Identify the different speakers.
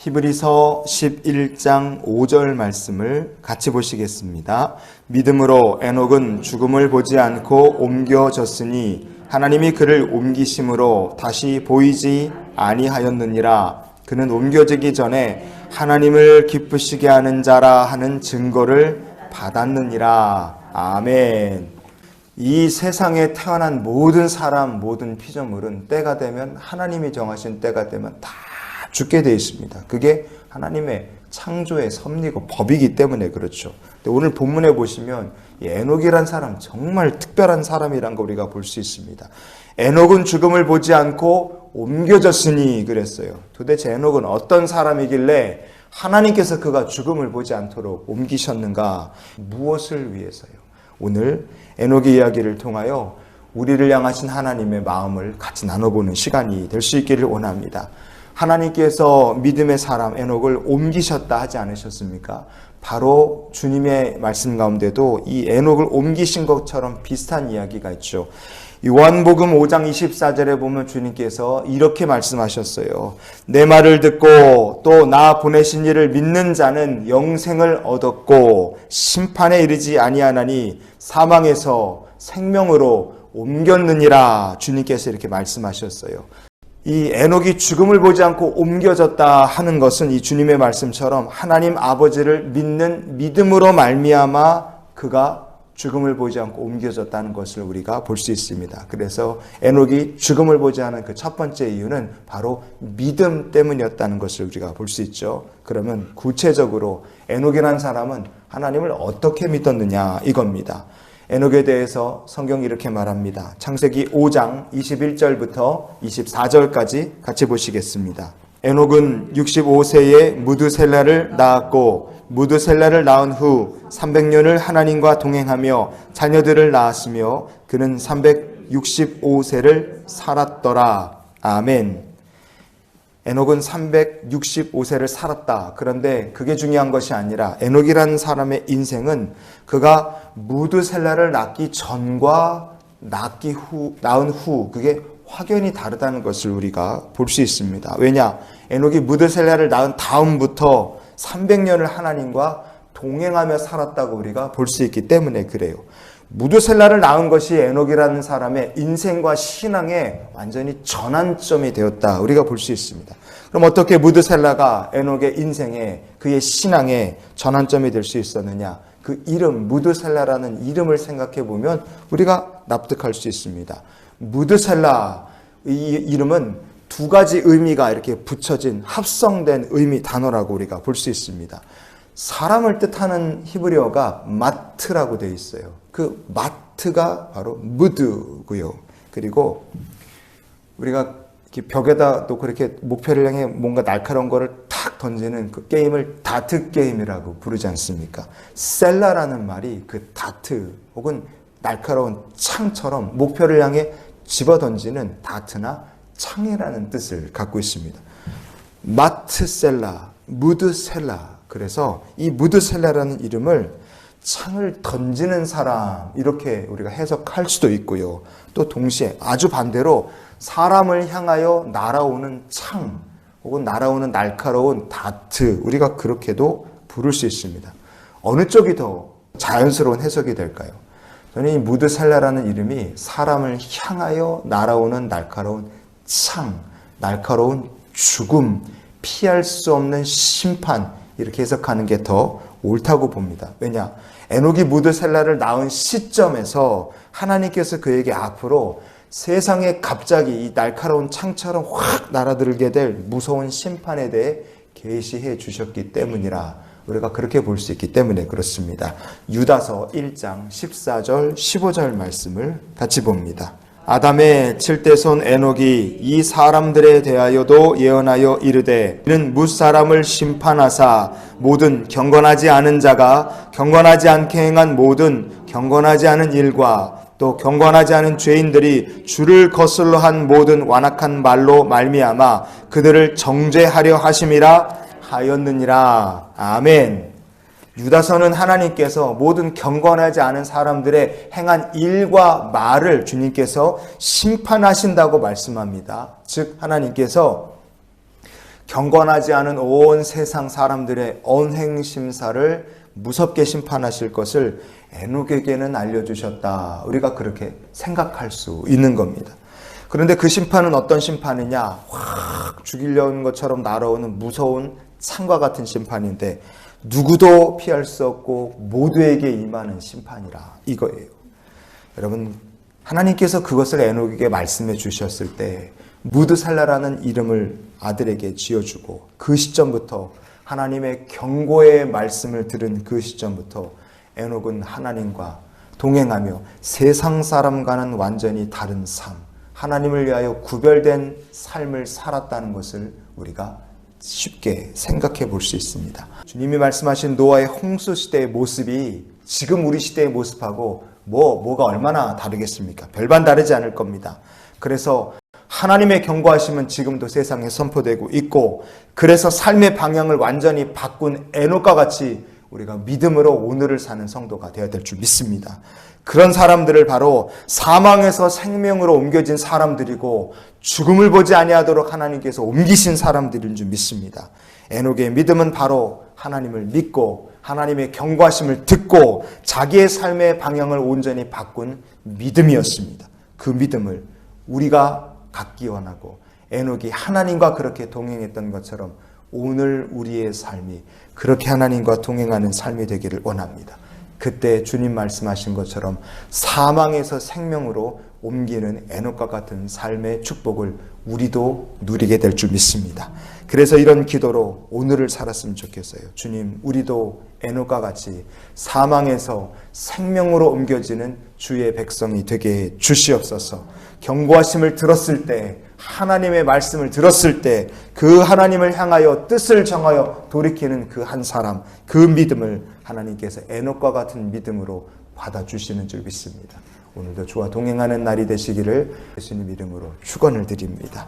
Speaker 1: 히브리서 11장 5절 말씀을 같이 보시겠습니다. 믿음으로 에녹은 죽음을 보지 않고 옮겨졌으니 하나님이 그를 옮기심으로 다시 보이지 아니하였느니라. 그는 옮겨지기 전에 하나님을 기쁘시게 하는 자라 하는 증거를 받았느니라. 아멘. 이 세상에 태어난 모든 사람, 모든 피조물은 때가 되면, 하나님이 정하신 때가 되면 다 죽게 되어 있습니다. 그게 하나님의 창조의 섭리고 법이기 때문에 그렇죠. 근데 오늘 본문에 보시면 에녹이란 사람, 정말 특별한 사람이란 거 우리가 볼 수 있습니다. 에녹은 죽음을 보지 않고 옮겨졌으니 그랬어요. 도대체 에녹은 어떤 사람이길래 하나님께서 그가 죽음을 보지 않도록 옮기셨는가? 무엇을 위해서요? 오늘 에녹의 이야기를 통하여 우리를 향하신 하나님의 마음을 같이 나눠보는 시간이 될 수 있기를 원합니다. 하나님께서 믿음의 사람 에녹을 옮기셨다 하지 않으셨습니까? 바로 주님의 말씀 가운데도 이 에녹을 옮기신 것처럼 비슷한 이야기가 있죠. 요한복음 5장 24절에 보면 주님께서 이렇게 말씀하셨어요. 내 말을 듣고 또 나 보내신 이를 믿는 자는 영생을 얻었고 심판에 이르지 아니하나니 사망에서 생명으로 옮겼느니라. 주님께서 이렇게 말씀하셨어요. 이 에녹이 죽음을 보지 않고 옮겨졌다 하는 것은 이 주님의 말씀처럼 하나님 아버지를 믿는 믿음으로 말미암아 그가 죽음을 보지 않고 옮겨졌다는 것을 우리가 볼 수 있습니다. 그래서 에녹이 죽음을 보지 않은 그 첫 번째 이유는 바로 믿음 때문이었다는 것을 우리가 볼 수 있죠. 그러면 구체적으로 에녹이라는 사람은 하나님을 어떻게 믿었느냐 이겁니다. 에녹에 대해서 성경이 이렇게 말합니다. 창세기 5장 21절부터 24절까지 같이 보시겠습니다. 에녹은 65세에 무드셀라를 낳았고 무드셀라를 낳은 후 300년을 하나님과 동행하며 자녀들을 낳았으며 그는 365세를 살았더라. 아멘. 에녹은 365세를 살았다. 그런데 그게 중요한 것이 아니라 에녹이라는 사람의 인생은 그가 무드셀라를 낳기 전과 낳은 후 그게 확연히 다르다는 것을 우리가 볼 수 있습니다. 왜냐? 에녹이 무드셀라를 낳은 다음부터 300년을 하나님과 동행하며 살았다고 우리가 볼 수 있기 때문에 그래요. 무드셀라를 낳은 것이 에녹이라는 사람의 인생과 신앙의 완전히 전환점이 되었다 우리가 볼 수 있습니다. 그럼 어떻게 무드셀라가 에녹의 인생에 그의 신앙의 전환점이 될 수 있었느냐? 그 이름 무드셀라라는 이름을 생각해 보면 우리가 납득할 수 있습니다. 무드셀라 이 이름은 두 가지 의미가 이렇게 붙여진 합성된 의미 단어라고 우리가 볼 수 있습니다. 사람을 뜻하는 히브리어가 마트라고 되어 있어요. 그 마트가 바로 무드고요. 그리고 우리가 이렇게 벽에다 놓고 이렇게 목표를 향해 뭔가 날카로운 거를 탁 던지는 그 게임을 다트 게임이라고 부르지 않습니까? 셀라라는 말이 그 다트 혹은 날카로운 창처럼 목표를 향해 집어 던지는 다트나 창이라는 뜻을 갖고 있습니다. 마트셀라, 무드셀라. 그래서 이 무드셀라라는 이름을 창을 던지는 사람 이렇게 우리가 해석할 수도 있고요. 또 동시에 아주 반대로 사람을 향하여 날아오는 창 혹은 날아오는 날카로운 다트 우리가 그렇게도 부를 수 있습니다. 어느 쪽이 더 자연스러운 해석이 될까요? 저는 이 무드셀라라는 이름이 사람을 향하여 날아오는 날카로운 창, 날카로운 죽음, 피할 수 없는 심판 이렇게 해석하는 게 더 옳다고 봅니다. 왜냐? 에녹이 무드셀라를 낳은 시점에서 하나님께서 그에게 앞으로 세상에 갑자기 이 날카로운 창처럼 확 날아들게 될 무서운 심판에 대해 계시해 주셨기 때문이라 우리가 그렇게 볼 수 있기 때문에 그렇습니다. 유다서 1장 14절 15절 말씀을 같이 봅니다. 아담의 칠대손 에녹이 이 사람들에 대하여도 예언하여 이르되 이는 무사람을 심판하사 모든 경건하지 않은 자가 경건하지 않게 행한 모든 경건하지 않은 일과 또 경건하지 않은 죄인들이 주를 거슬러 한 모든 완악한 말로 말미암아 그들을 정죄하려 하심이라 하였느니라. 아멘. 유다서는 하나님께서 모든 경건하지 않은 사람들의 행한 일과 말을 주님께서 심판하신다고 말씀합니다. 즉 하나님께서 경건하지 않은 온 세상 사람들의 언행 심사를 무섭게 심판하실 것을 에녹에게는 알려주셨다. 우리가 그렇게 생각할 수 있는 겁니다. 그런데 그 심판은 어떤 심판이냐? 확 죽이려는 것처럼 날아오는 무서운 창과 같은 심판인데 누구도 피할 수 없고 모두에게 임하는 심판이라 이거예요. 여러분, 하나님께서 그것을 에녹에게 말씀해 주셨을 때 무드살라라는 이름을 아들에게 지어주고 그 시점부터 하나님의 경고의 말씀을 들은 그 시점부터 에녹은 하나님과 동행하며 세상 사람과는 완전히 다른 삶, 하나님을 위하여 구별된 삶을 살았다는 것을 우리가 쉽게 생각해 볼 수 있습니다. 주님이 말씀하신 노아의 홍수 시대의 모습이 지금 우리 시대의 모습하고 뭐가 얼마나 다르겠습니까? 별반 다르지 않을 겁니다. 그래서 하나님의 경고하심은 지금도 세상에 선포되고 있고, 그래서 삶의 방향을 완전히 바꾼 에녹과 같이 우리가 믿음으로 오늘을 사는 성도가 되어야 될 줄 믿습니다. 그런 사람들을 바로 사망에서 생명으로 옮겨진 사람들이고 죽음을 보지 아니하도록 하나님께서 옮기신 사람들인 줄 믿습니다. 에녹의 믿음은 바로 하나님을 믿고 하나님의 경고하심을 듣고 자기의 삶의 방향을 온전히 바꾼 믿음이었습니다. 그 믿음을 우리가 갖기 원하고 에녹이 하나님과 그렇게 동행했던 것처럼 오늘 우리의 삶이 그렇게 하나님과 동행하는 삶이 되기를 원합니다. 그때 주님 말씀하신 것처럼 사망에서 생명으로 옮기는 에녹과 같은 삶의 축복을 우리도 누리게 될 줄 믿습니다. 그래서 이런 기도로 오늘을 살았으면 좋겠어요. 주님, 우리도 에녹과 같이 사망에서 생명으로 옮겨지는 주의 백성이 되게 주시옵소서. 경고하심을 들었을 때, 하나님의 말씀을 들었을 때 그 하나님을 향하여 뜻을 정하여 돌이키는 그 한 사람, 그 믿음을 하나님께서 에녹과 같은 믿음으로 받아주시는 줄 믿습니다. 오늘도 주와 동행하는 날이 되시기를 예수님 이름으로 축원을 드립니다.